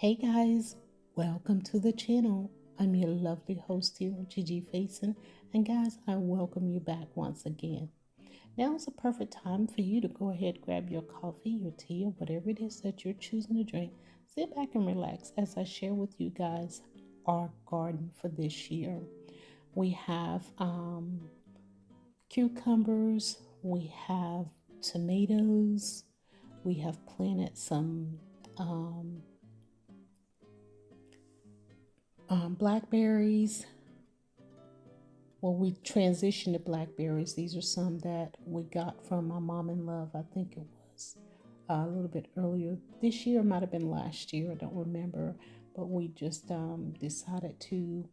Hey guys, welcome to the channel. I'm your lovely host here, Gigi Faison, and guys, I welcome you back once again. Now is a perfect time for you to go ahead, grab your coffee, your tea, or whatever it is that you're choosing to drink. Sit back and relax as I share with you guys our garden for this year. We have cucumbers, we have tomatoes, we have planted some blackberries. Well, we transitioned to blackberries. These are some that we got from my mom in love. I think it was a little bit earlier this year. It might have been last year. I don't remember. But we just decided to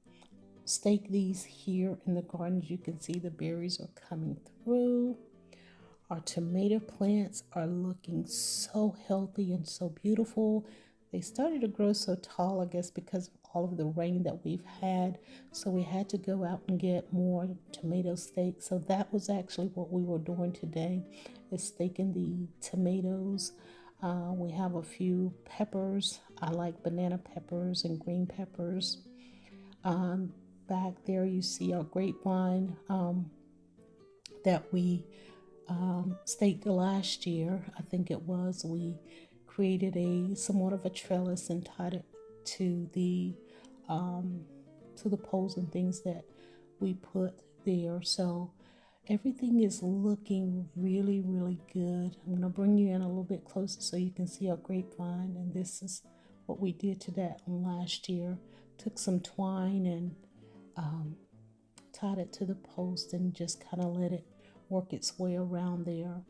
stake these here in the garden. As you can see, the berries are coming through. Our tomato plants are looking so healthy and so beautiful. They started to grow so tall, I guess, because of all of the rain that we've had. So we had to go out and get more tomato stakes. So that was actually what we were doing today, is staking the tomatoes. We have a few peppers. I like banana peppers and green peppers. Back there you see our grapevine that we staked last year. I think it was. We created somewhat of a trellis and tied it to the poles and things that we put there. So everything is looking really, really good. I'm going to bring you in a little bit closer so you can see our grapevine. And this is what we did to that last year. Took some twine and tied it to the post and just kind of let it work its way around there.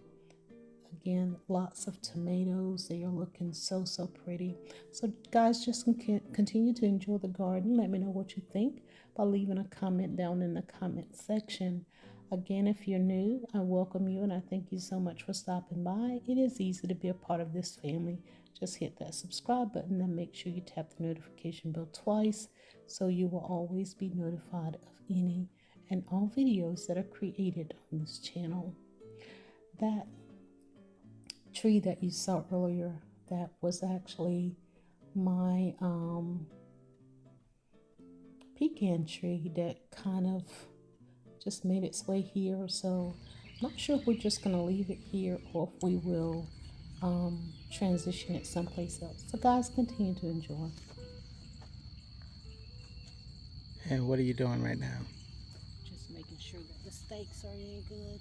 Again, lots of tomatoes. They are looking so pretty. So guys, just continue to enjoy the garden. Let me know what you think by leaving a comment down in the comment section. Again, if you're new, I welcome you and I thank you so much for stopping by. It is easy to be a part of this family. Just hit that subscribe button and make sure you tap the notification bell twice so you will always be notified of any and all videos that are created on this channel. That tree that you saw earlier, that was actually my pecan tree that kind of just made its way here. So I'm not sure if we're just going to leave it here or if we will transition it someplace else. So guys, continue to enjoy. And what are you doing right now? Just making sure that the stakes are in good.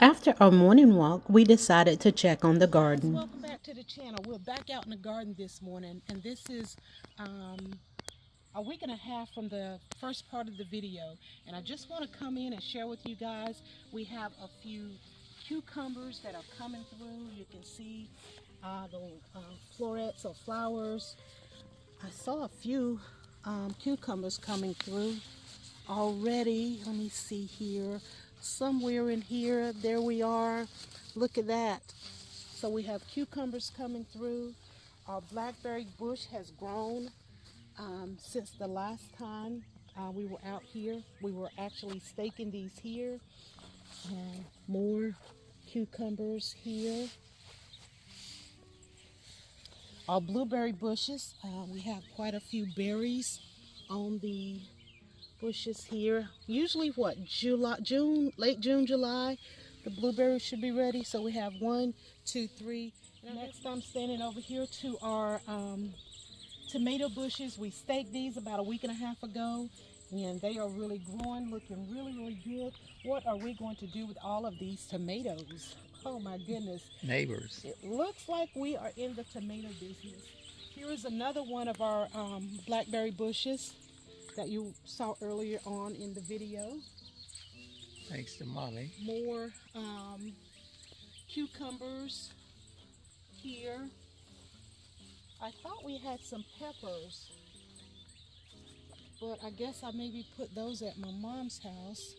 After our morning walk, we decided to check on the garden. Welcome back to the channel. We're back out in the garden this morning, and this is a week and a half from the first part of the video. And I just want to come in and share with you guys, we have a few cucumbers that are coming through. You can see the florets or flowers. I saw a few cucumbers coming through already. Let me see here. Somewhere in here, there we are. Look at that. So we have cucumbers coming through. Our blackberry bush has grown since the last time we were out here. We were actually staking these here. More cucumbers here. Our blueberry bushes, we have quite a few berries on the bushes here. Usually what, late June, July, the blueberries should be ready. So we have 1, 2, 3. Next I'm standing over here to our tomato bushes. We staked these about a week and a half ago, and they are really growing, looking really, really good. What are we going to do with all of these tomatoes? Oh my goodness. Neighbors. It looks like we are in the tomato business. Here is another one of our blackberry bushes that you saw earlier on in the video. Thanks to Molly. More cucumbers here. I thought we had some peppers, but I guess I maybe put those at my mom's house.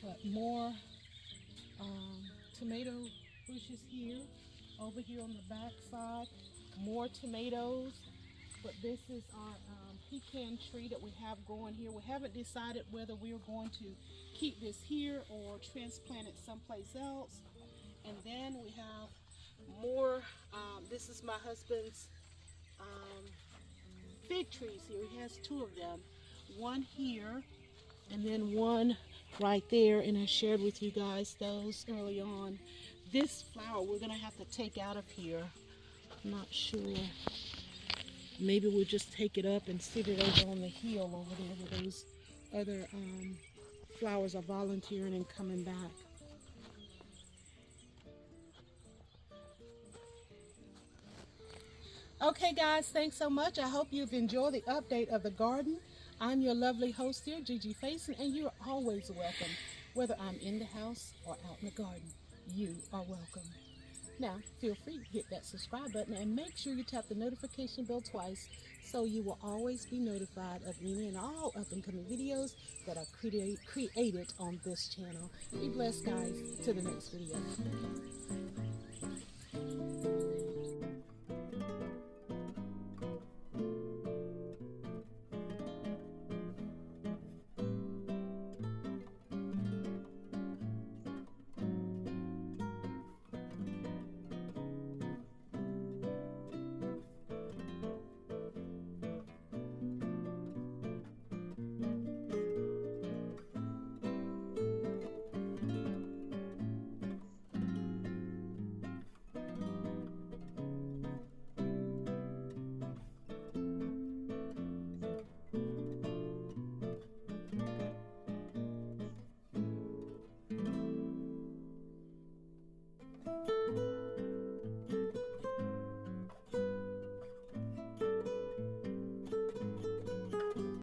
But more tomato bushes here. Over here on the back side, more tomatoes. But this is our pecan tree that we have growing here. We haven't decided whether we're going to keep this here or transplant it someplace else. And then we have more, this is my husband's fig trees here. He has two of them. One here and then one right there. And I shared with you guys those early on. This flower we're gonna have to take out of here. I'm not sure. Maybe we'll just take it up and sit it over on the hill over there where those other flowers are volunteering and coming back. Okay guys, thanks so much. I hope you've enjoyed the update of the garden. I'm your lovely host here, Gigi Faison, and you're always welcome. Whether I'm in the house or out in the garden, you are welcome. Now, feel free to hit that subscribe button and make sure you tap the notification bell twice so you will always be notified of any and all up-and-coming videos that are created on this channel. Be blessed, guys. To the next video.